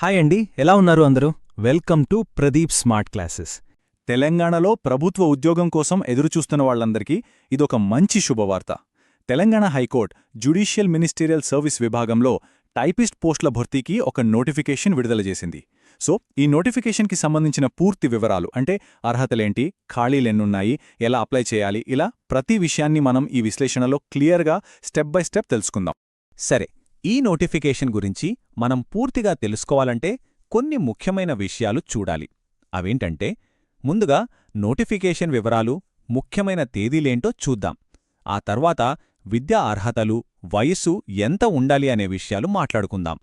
Hi అండి, ఎలా ఉన్నారు అందరూ? Welcome to Pradeep smart classes. తెలంగాణలో ప్రభుత్వ ఉద్యోగం కోసం ఎదురుచూస్తున్న వాళ్లందరికీ ఇదొక మంచి శుభవార్త. Telangana high court judicial ministerial service విభాగంలో టైపిస్ట్ పోస్టుల భర్తీకి ఒక నోటిఫికేషన్ విడుదల చేసింది. సో ఈ నోటిఫికేషన్కి సంబంధించిన పూర్తి వివరాలు, అంటే అర్హతలేంటి, ఖాళీలెన్నున్నాయి, ఎలా అప్లై చేయాలి, ఇలా ప్రతి విషయాన్ని మనం ఈ విశ్లేషణలో క్లియర్గా స్టెప్ బై స్టెప్ తెలుసుకుందాం. సరే, ఈ నోటిఫికేషన్ గురించి మనం పూర్తిగా తెలుసుకోవాలంటే కొన్ని ముఖ్యమైన విషయాలు చూడాలి. అవేంటంటే, ముందుగా నోటిఫికేషన్ వివరాలు, ముఖ్యమైన తేదీలేంటో చూద్దాం. ఆ తర్వాత విద్యా అర్హతలు, వయస్సు ఎంత ఉండాలి అనే విషయాలు మాట్లాడుకుందాం.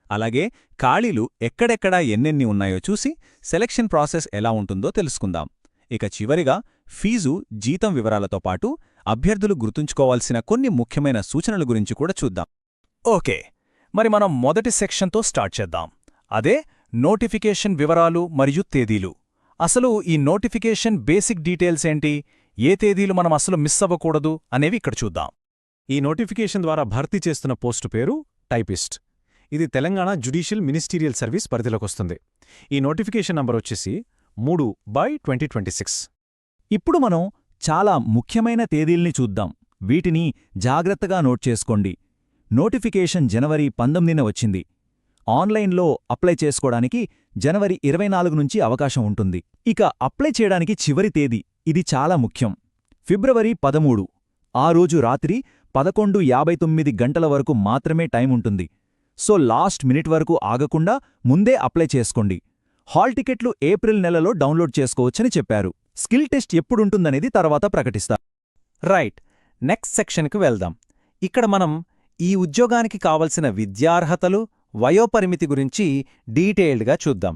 అలాగే ఖాళీలు ఎక్కడెక్కడా ఎన్నెన్ని ఉన్నాయో చూసి సెలక్షన్ ప్రాసెస్ ఎలా ఉంటుందో తెలుసుకుందాం. ఇక చివరిగా ఫీజు, జీతం వివరాలతో పాటు అభ్యర్థులు గుర్తుంచుకోవాల్సిన కొన్ని ముఖ్యమైన సూచనల గురించి కూడా చూద్దాం. ఓకే, మరి మనం మొదటి సెక్షన్తో స్టార్ట్ చేద్దాం. అదే నోటిఫికేషన్ వివరాలు మరియు తేదీలు. అసలు ఈ నోటిఫికేషన్ బేసిక్ డీటెయిల్స్ ఏంటి, ఏ తేదీలు మనం అసలు మిస్ అవ్వకూడదు అనేవి ఇక్కడ చూద్దాం. ఈ నోటిఫికేషన్ ద్వారా భర్తీ చేస్తున్న పోస్టు పేరు టైపిస్ట్. ఇది తెలంగాణ జ్యుడిషియల్ మినిస్టీరియల్ సర్వీస్ పరిధిలోకొస్తుంది. ఈ నోటిఫికేషన్ నంబర్ వచ్చేసి 3/2026. ఇప్పుడు మనం చాలా ముఖ్యమైన తేదీల్ని చూద్దాం. వీటిని జాగ్రత్తగా నోట్ చేసుకోండి. నోటిఫికేషన్ జనవరి 19న వచ్చింది. ఆన్లైన్లో అప్లై చేసుకోవడానికి జనవరి 24 నుంచి అవకాశం ఉంటుంది. ఇక అప్లై చేయడానికి చివరి తేదీ, ఇది చాలా ముఖ్యం, ఫిబ్రవరి 13. ఆ రోజు రాత్రి 11:59 గంటల వరకు మాత్రమే టైం ఉంటుంది. సో లాస్ట్ మినిట్ వరకు ఆగకుండా ముందే అప్లై చేసుకోండి. హాల్ టికెట్లు ఏప్రిల్ నెలలో డౌన్లోడ్ చేసుకోవచ్చని చెప్పారు. స్కిల్ టెస్ట్ ఎప్పుడుంటుందనేది తర్వాత ప్రకటిస్తారు. రైట్, నెక్స్ట్ సెక్షన్కి వెళ్దాం. ఇక్కడ మనం ఈ ఉద్యోగానికి కావలసిన విద్యార్హతలు, వయోపరిమితి గురించి డీటెయిల్డ్గా చూద్దాం.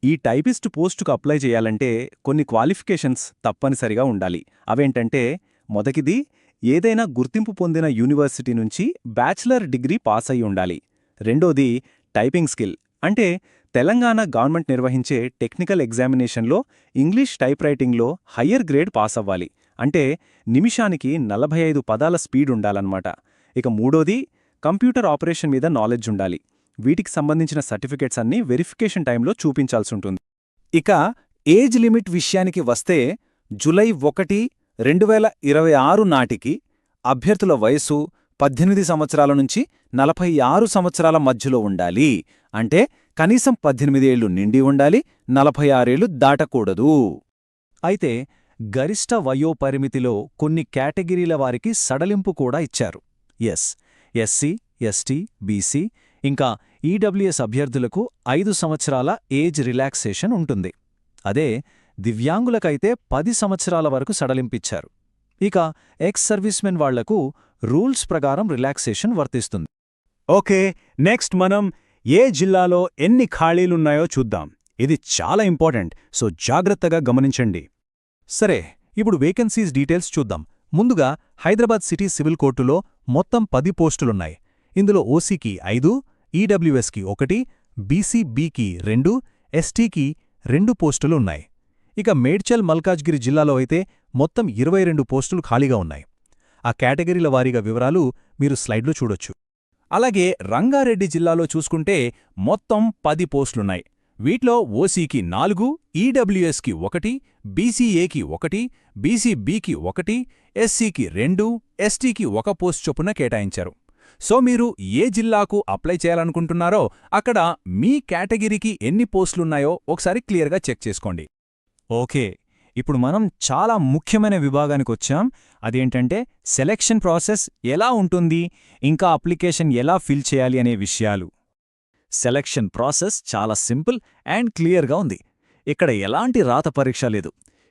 ఈ టైపిస్ట్ పోస్టుకు అప్లై చేయాలంటే కొన్ని క్వాలిఫికేషన్స్ తప్పనిసరిగా ఉండాలి. అవేంటంటే, మొదటిది ఏదైనా గుర్తింపు పొందిన యూనివర్సిటీ నుంచి బ్యాచిలర్ డిగ్రీ పాస్ అయి ఉండాలి. రెండోది టైపింగ్ స్కిల్, అంటే తెలంగాణ గవర్నమెంట్ నిర్వహించే టెక్నికల్ ఎగ్జామినేషన్లో ఇంగ్లీష్ టైప్ రైటింగ్లో హయ్యర్ గ్రేడ్ పాస్ అవ్వాలి. అంటే నిమిషానికి 45 పదాల స్పీడ్ ఉండాలన్నమాట. ఇక మూడోది కంప్యూటర్ ఆపరేషన్ మీద నాలెడ్జ్ ఉండాలి. వీటికి సంబంధించిన సర్టిఫికేట్స్ అన్నీ వెరిఫికేషన్ టైంలో చూపించాల్సుంటుంది. ఇక ఏజ్ లిమిట్ విషయానికి వస్తే జూలై 1, 2026 నాటికి అభ్యర్థుల వయస్సు 18 సంవత్సరాల నుంచి 46 సంవత్సరాల మధ్యలో ఉండాలి. అంటే కనీసం 18 ఏళ్లు నిండి ఉండాలి, 46 ఏళ్లు దాటకూడదు. అయితే గరిష్ట వయోపరిమితిలో కొన్ని కేటగిరీల వారికి సడలింపు కూడా ఇచ్చారు. ఎస్సీ, ఎస్టీ, బీసీ, ఇంకా ఈడబ్ల్యూఎస్ అభ్యర్థులకు 5 సంవత్సరాల ఏజ్ రిలాక్సేషన్ ఉంటుంది. అదే దివ్యాంగులకైతే 10 సంవత్సరాల వరకు సడలింపిచ్చారు. ఇక ఎక్స్ సర్వీస్మెన్ వాళ్లకు రూల్స్ ప్రకారం రిలాక్సేషన్ వర్తిస్తుంది. ఓకే, నెక్స్ట్ మనం ఏ జిల్లాలో ఎన్ని ఖాళీలున్నాయో చూద్దాం. ఇది చాలా ఇంపార్టెంట్, సో జాగ్రత్తగా గమనించండి. సరే, ఇప్పుడు వేకెన్సీస్ డీటెయిల్స్ చూద్దాం. ముందుగా హైదరాబాద్ సిటీ సివిల్ కోర్టులో మొత్తం 10 పోస్టులున్నాయి. ఇందులో ఓసీకి 5, ఈడబ్ల్యూఎస్కి 1, బీసీబీకి 2, ఎస్టీకి 2 పోస్టులు ఉన్నాయి. ఇక మేడ్చల్ మల్కాజ్గిరి జిల్లాలో అయితే మొత్తం 22 పోస్టులు ఖాళీగా ఉన్నాయి. ఆ కేటగిరీల వారీగా వివరాలు మీరు స్లైడ్లో చూడొచ్చు. అలాగే రంగారెడ్డి జిల్లాలో చూసుకుంటే మొత్తం 10 పోస్టులున్నాయి. వీటిలో ఓసీకి 4, ఈడబ్ల్యూఎస్కి 1, బీసీఏకి 1, బీసీబీకి 1, ఎస్సీకి 2, ఎస్టీకి 1 పోస్ట్ చొప్పున కేటాయించారు. సో మీరు ఏ జిల్లాకు అప్లై చేయాలనుకుంటున్నారో అక్కడ మీ కేటగిరీకి ఎన్ని పోస్టులున్నాయో ఒకసారి క్లియర్గా చెక్ చేసుకోండి. ఓకే, ఇప్పుడు మనం చాలా ముఖ్యమైన విభాగానికొచ్చాం. అదేంటంటే సెలక్షన్ ప్రాసెస్ ఎలా ఉంటుంది, ఇంకా అప్లికేషన్ ఎలా ఫిల్ చేయాలి అనే విషయాలు. సెలక్షన్ ప్రాసెస్ చాలా సింపుల్ అండ్ క్లియర్గా ఉంది. ఇక్కడ ఎలాంటి రాత పరీక్ష లేదు,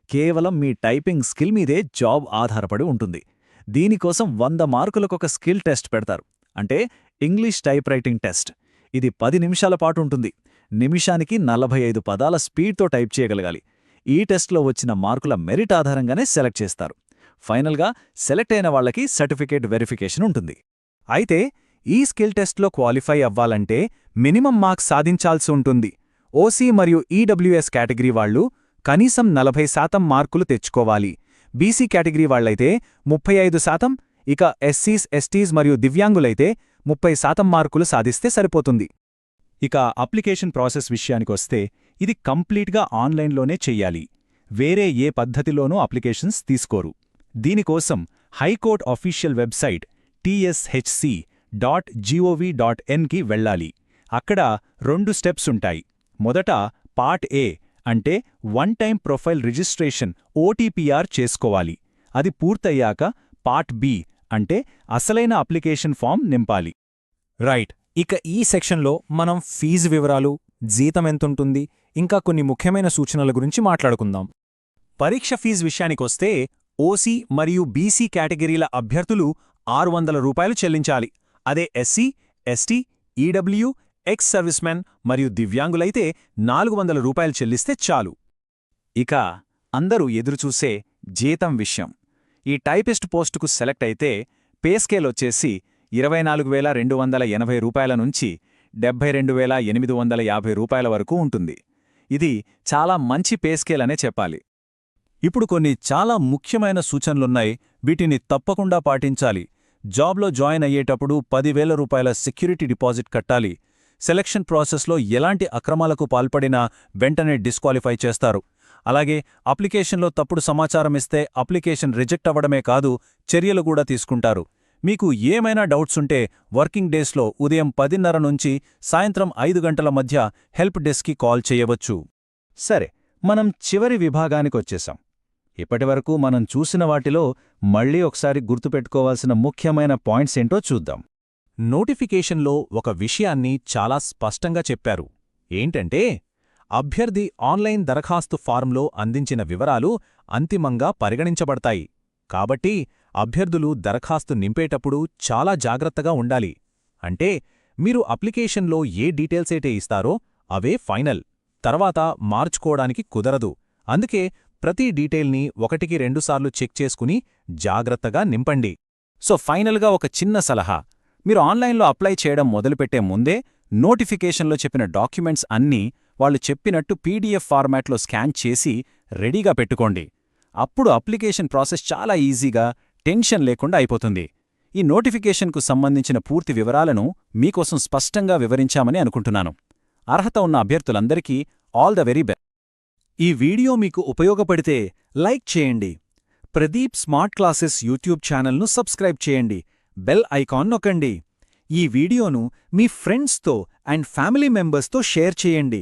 కేవలం మీ టైపింగ్ స్కిల్ మీదే జాబ్ ఆధారపడి ఉంటుంది. దీనికోసం 100 మార్కులకొక స్కిల్ టెస్ట్ పెడతారు, అంటే ఇంగ్లీష్ టైప్ రైటింగ్ టెస్ట్. ఇది 10 నిమిషాల పాటు ఉంటుంది. నిమిషానికి 45 పదాల స్పీడ్తో టైప్ చేయగలగాలి. ఈ టెస్ట్లో వచ్చిన మార్కుల మెరిట్ ఆధారంగానే సెలెక్ట్ చేస్తారు. ఫైనల్గా సెలెక్ట్ అయిన వాళ్లకి సర్టిఫికేట్ వెరిఫికేషన్ ఉంటుంది. అయితే ఈ స్కిల్ టెస్ట్లో క్వాలిఫై అవ్వాలంటే మినిమం మార్క్స్ సాధించాల్సి ఉంటుంది. ఓసీ మరియు ఈడబ్ల్యూఎస్ కేటగిరీ వాళ్లు కనీసం 40% మార్కులు తెచ్చుకోవాలి. బీసీ కేటగిరీ వాళ్లైతే 35%, ఇక ఎస్సీస్, ఎస్టీస్ మరియు దివ్యాంగులైతే 30% మార్కులు సాధిస్తే సరిపోతుంది. ఇక అప్లికేషన్ ప్రాసెస్ విషయానికొస్తే ఇది కంప్లీట్గా ఆన్లైన్లోనే చెయ్యాలి. వేరే ఏ పద్ధతిలోనూ అప్లికేషన్స్ తీసుకోరు. దీనికోసం హైకోర్ట్ అఫీషియల్ వెబ్సైట్ tshc.gov.in కి వెళ్ళాలి. అక్కడ 2 స్టెప్స్ ఉంటాయి. మొదట పార్ట్ ఏ అంటే one time profile registration OTPR చేసుకోవాలి. అది పూర్తయ్యాక పార్ట్ బి అంటే అసలైన అప్లికేషన్ ఫామ్ నింపాలి. రైట్. ఇక ఈ సెక్షన్లో మనం ఫీజు వివరాలు, జీతం ఎంతుంటుంది, ఇంకా కొన్ని ముఖ్యమైన సూచనల గురించి మాట్లాడుకుందాం. పరీక్ష ఫీజు విషయానికొస్తే ఓసీ మరియు బీసీ కేటగిరీల అభ్యర్థులు 600 రూపాయలు చెల్లించాలి. అదే SC, ST, EW, ex servicemen మరియు దివ్యాంగులైతే 400 రూపాయలు చెల్లిస్తే చాలు. ఇక అందరూ ఎదురుచూసే జీతం విషయం. ఈ టైపిస్ట్ పోస్టుకు సెలెక్ట్ అయితే పే స్కేల్ వచ్చేసి 24,280 రూపాయల నుంచి 72,850 రూపాయల వరకు ఉంటుంది. ఇది చాలా మంచి పే స్కేల్ అనే చెప్పాలి. ఇప్పుడు కొన్ని చాలా ముఖ్యమైన సూచనలున్నాయి. వీటిని తప్పకుండా పాటించాలి. జాబ్లో జాయిన్ అయ్యేటప్పుడు 10,000 రూపాయల సెక్యూరిటీ డిపాజిట్ కట్టాలి. సెలక్షన్ ప్రాసెస్లో ఎలాంటి అక్రమాలకు పాల్పడినా వెంటనే డిస్క్వాలిఫై చేస్తారు. అలాగే అప్లికేషన్లో తప్పుడు సమాచారం ఇస్తే అప్లికేషన్ రిజెక్ట్ అవ్వడమే కాదు, చర్యలు కూడా తీసుకుంటారు. మీకు ఏమైనా డౌట్స్ ఉంటే వర్కింగ్ డేస్లో ఉదయం 10:30 నుంచి సాయంత్రం 5 గంటల మధ్య హెల్ప్ డెస్క్కి కాల్ చేయవచ్చు. సరే, మనం చివరి విభాగానికొచ్చేశాం. ఇప్పటివరకు మనం చూసిన వాటిలో మళ్ళీ ఒకసారి గుర్తుపెట్టుకోవాల్సిన ముఖ్యమైన పాయింట్స్ ఏంటో చూద్దాం. నోటిఫికేషన్లో ఒక విషయాన్ని చాలా స్పష్టంగా చెప్పారు. ఏంటంటే, అభ్యర్థి ఆన్లైన్ దరఖాస్తు ఫారంలో అందించిన వివరాలు అంతిమంగా పరిగణించబడతాయి. కాబట్టి అభ్యర్థులు దరఖాస్తు నింపేటప్పుడు చాలా జాగ్రత్తగా ఉండాలి. అంటే మీరు అప్లికేషన్లో ఏ డీటెయిల్సైతే ఇస్తారో అవే ఫైనల్. తర్వాత మార్చుకోవడానికి కుదరదు. అందుకే ప్రతి డీటెయిల్ని 1-2 సార్లు చెక్ చేసుకుని జాగ్రత్తగా నింపండి. సో ఫైనల్గా ఒక చిన్న సలహా. మీరు ఆన్లైన్లో అప్లై చేయడం మొదలుపెట్టే ముందే నోటిఫికేషన్లో చెప్పిన డాక్యుమెంట్స్ అన్నీ వాళ్ళు చెప్పినట్టు PDF ఫార్మాట్లో స్కాన్ చేసి రెడీగా పెట్టుకోండి. అప్పుడు అప్లికేషన్ ప్రాసెస్ చాలా ఈజీగా, టెన్షన్ లేకుండా అయిపోతుంది. ఈ నోటిఫికేషన్కు సంబంధించిన పూర్తి వివరాలను మీకోసం స్పష్టంగా వివరించామని అనుకుంటున్నాను. అర్హత ఉన్న అభ్యర్థులందరికీ ఆల్ ద వెరీ బెస్ట్. ఈ వీడియో మీకు ఉపయోగపడితే లైక్ చేయండి. ప్రదీప్ స్మార్ట్ క్లాసెస్ యూట్యూబ్ ఛానల్ను సబ్స్క్రైబ్ చేయండి. బెల్ ఐకాన్ నొక్కండి. ఈ వీడియోను మీ ఫ్రెండ్స్తో అండ్ ఫ్యామిలీ మెంబర్స్తో షేర్ చేయండి.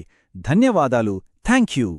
ధన్యవాదాలు. Thank you.